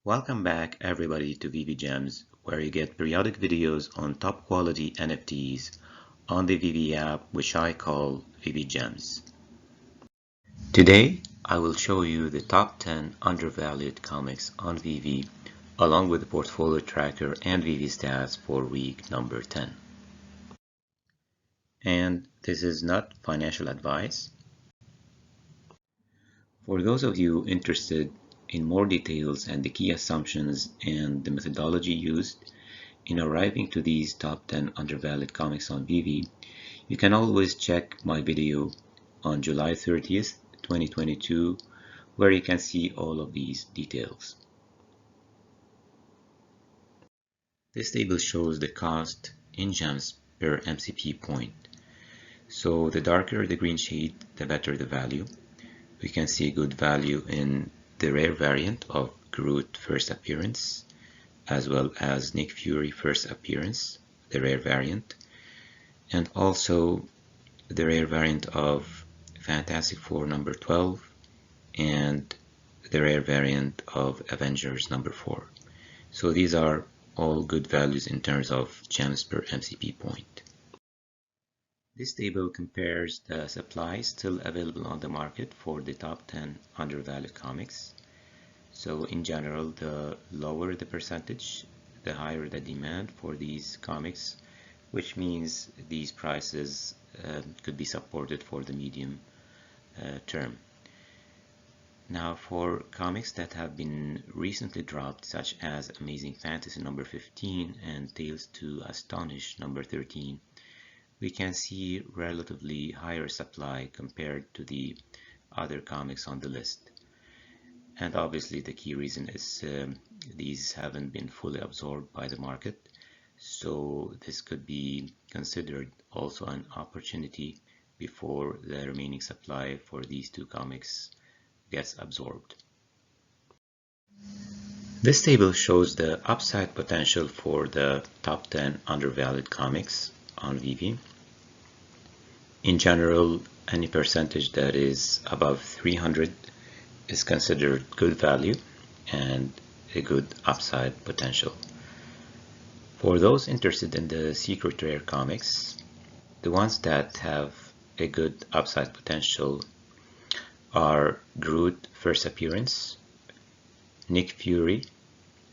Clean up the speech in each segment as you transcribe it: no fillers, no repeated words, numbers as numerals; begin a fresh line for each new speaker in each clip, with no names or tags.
Welcome back everybody to Veve Gems, where you get periodic videos on top quality NFTs on the Veve app, which I call Veve Gems. Today, I will show you the top 10 undervalued comics on Veve, along with the portfolio tracker and Veve stats for week number 10. And this is not financial advice. For those of you interested in more details and the key assumptions and the methodology used in arriving to these top 10 undervalued comics on Veve, you can always check my video on July 30th, 2022, where you can see all of these details. This table shows the cost in gems per MCP point. So the darker the green shade, the better the value. We can see good value in the rare variant of Groot first appearance, as well as Nick Fury first appearance, the rare variant, and also the rare variant of Fantastic Four number 12 and the rare variant of Avengers number 4. So these are all good values in terms of gems per MCP point. This table compares the supply still available on the market for the top 10 undervalued comics. So in general, the lower the percentage, the higher the demand for these comics, which means these prices could be supported for the medium term. Now, for comics that have been recently dropped, such as Amazing Fantasy number 15 and Tales to Astonish number 13, we can see relatively higher supply compared to the other comics on the list. And obviously the key reason is these haven't been fully absorbed by the market, so this could be considered also an opportunity before the remaining supply for these two comics gets absorbed. This table shows the upside potential for the top 10 undervalued comics on Veve. In general, any percentage that is above 300 is considered good value and a good upside potential. For those interested in the secret rare comics, the ones that have a good upside potential are Groot first appearance, Nick Fury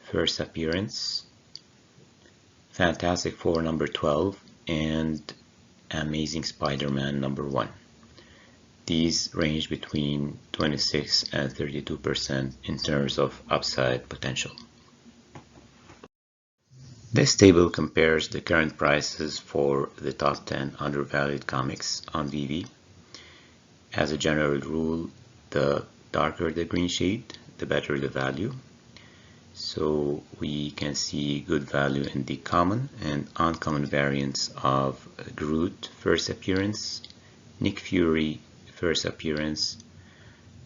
first appearance, Fantastic Four number 12, and Amazing Spider-Man number 1. These range between 26 and 32% in terms of upside potential. This table compares the current prices for the top 10 undervalued comics on Veve. As a general rule, the darker the green shade, the better the value. So we can see good value in the common and uncommon variants of Groot first appearance, Nick Fury first appearance,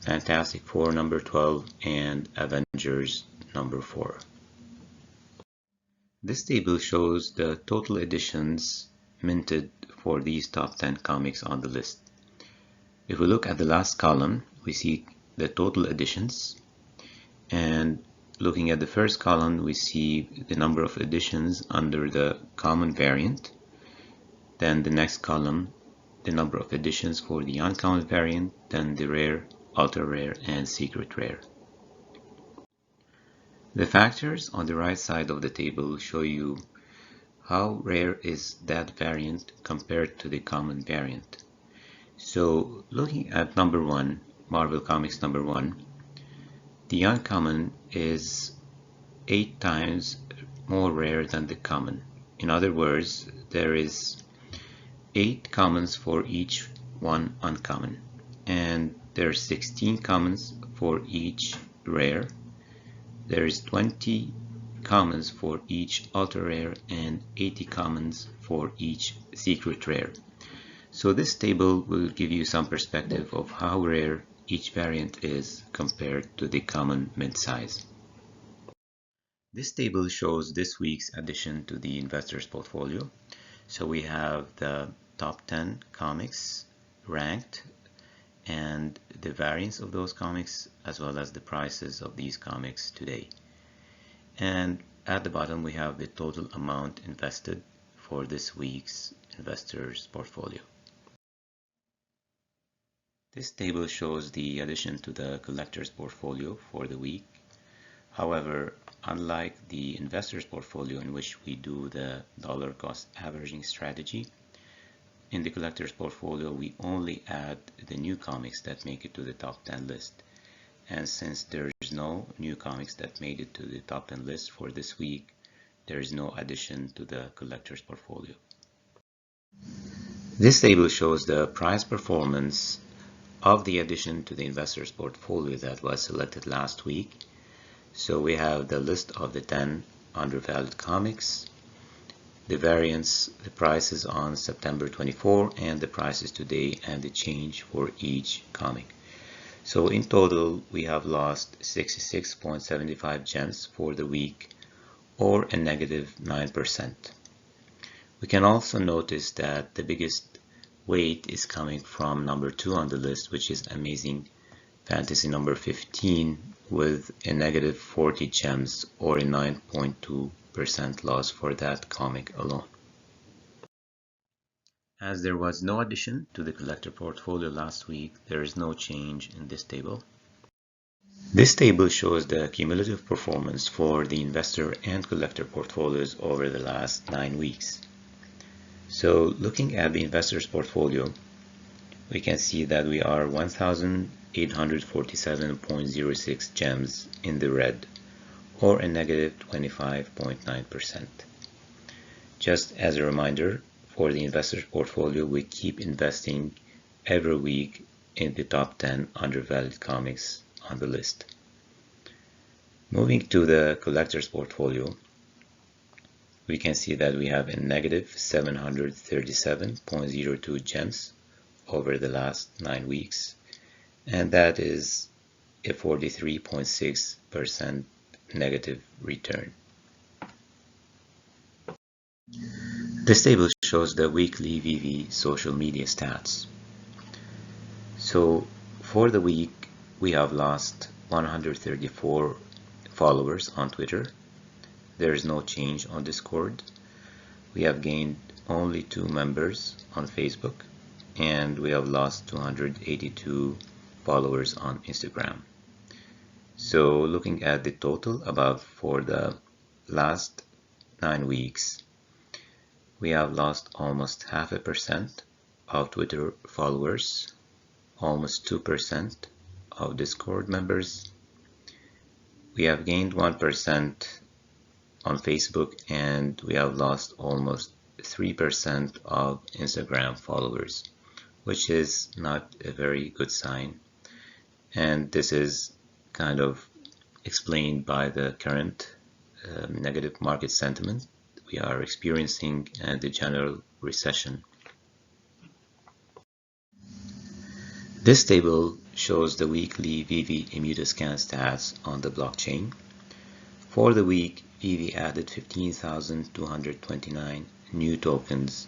Fantastic Four number 12, and Avengers number 4. This table shows the total editions minted for these top 10 comics on the list. If we look at the last column, we see the total editions, and looking at the first column, we see the number of editions under the common variant. Then the next column, the number of editions for the uncommon variant, then the rare, ultra rare, and secret rare. The factors on the right side of the table show you how rare is that variant compared to the common variant. So looking at number 1, Marvel Comics number 1, the uncommon is 8 times more rare than the common. In other words, there is 8 commons for each one uncommon, and there are 16 commons for each rare. There is 20 commons for each ultra rare and 80 commons for each secret rare. So this table will give you some perspective of how rare each variant is compared to the common mid-size. This table shows this week's addition to the investor's portfolio. So we have the top 10 comics ranked and the variants of those comics, as well as the prices of these comics today. And at the bottom we have the total amount invested for this week's investors portfolio. This table shows the addition to the collector's portfolio for the week. However, unlike the investor's portfolio in which we do the dollar cost averaging strategy, in the collector's portfolio we only add the new comics that make it to the top 10 list. And since there is no new comics that made it to the top 10 list for this week, there is no addition to the collector's portfolio. This table shows the price performance of the addition to the investor's portfolio that was selected last week. So we have the list of the 10 undervalued comics, the variance, the prices on September 24, and the prices today, and the change for each comic. So in total, we have lost 66.75 gems for the week, or a negative 9%. We can also notice that the biggest weight is coming from number 2 on the list, which is Amazing Fantasy number 15, with a negative 40 gems, or a 9.2% loss for that comic alone. As there was no addition to the collector portfolio last week, there is no change in this table. This table shows the cumulative performance for the investor and collector portfolios over the last 9 weeks. So looking at the investor's portfolio, we can see that we are 1,847.06 gems in the red, or a negative 25.9%. Just as a reminder, for the investor's portfolio, we keep investing every week in the top 10 undervalued comics on the list. Moving to the collector's portfolio, we can see that we have a negative 737.02 gems over the last 9 weeks, and that is a 43.6% negative return. This table shows the weekly Veve social media stats. So for the week, we have lost 134 followers on Twitter. There is no change on Discord. We have gained only 2 members on Facebook, and we have lost 282 followers on Instagram. So looking at the total above for the last 9 weeks, we have lost almost 0.5% of Twitter followers, almost 2% of Discord members. We have gained 1% on Facebook, and we have lost almost 3% of Instagram followers, which is not a very good sign. And this is kind of explained by the current negative market sentiment we are experiencing and the general recession. This table shows the weekly Veve ImmutaScan stats on the blockchain. For the week, Veve added 15,229 new tokens,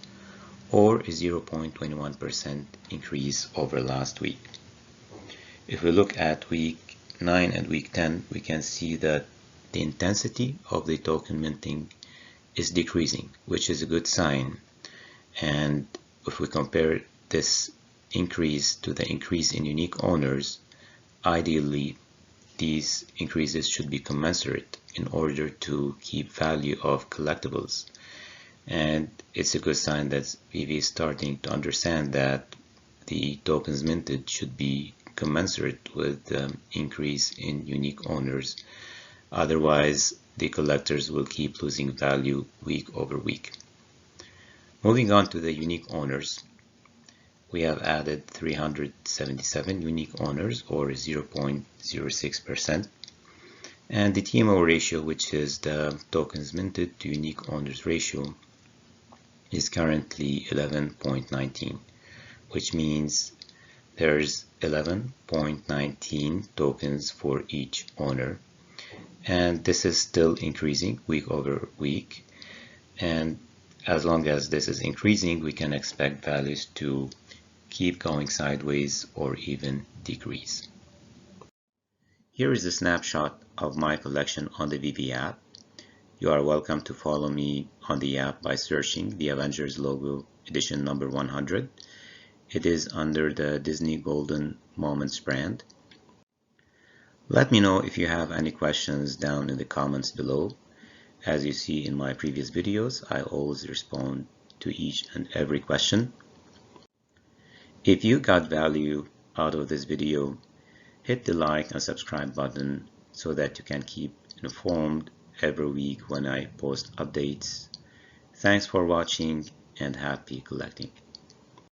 or a 0.21% increase over last week. If we look at week 9 and week 10, we can see that the intensity of the token minting is decreasing, which is a good sign. And if we compare this increase to the increase in unique owners, ideally these increases should be commensurate in order to keep value of collectibles. And it's a good sign that Veve is starting to understand that the tokens minted should be commensurate with the increase in unique owners. Otherwise, the collectors will keep losing value week over week. Moving on to the unique owners, we have added 377 unique owners, or 0.06%. And the TMO ratio, which is the tokens minted to unique owners ratio, is currently 11.19, which means there's 11.19 tokens for each owner. And this is still increasing week over week. And as long as this is increasing, we can expect values to keep going sideways or even decrease. Here is a snapshot of my collection on the Veve app. You are welcome to follow me on the app by searching the Avengers logo edition number 100. It is under the Disney Golden Moments brand. Let me know if you have any questions down in the comments below. As you see in my previous videos, I always respond to each and every question. If you got value out of this video, hit the like and subscribe button so that you can keep informed every week when I post updates. Thanks for watching and happy collecting.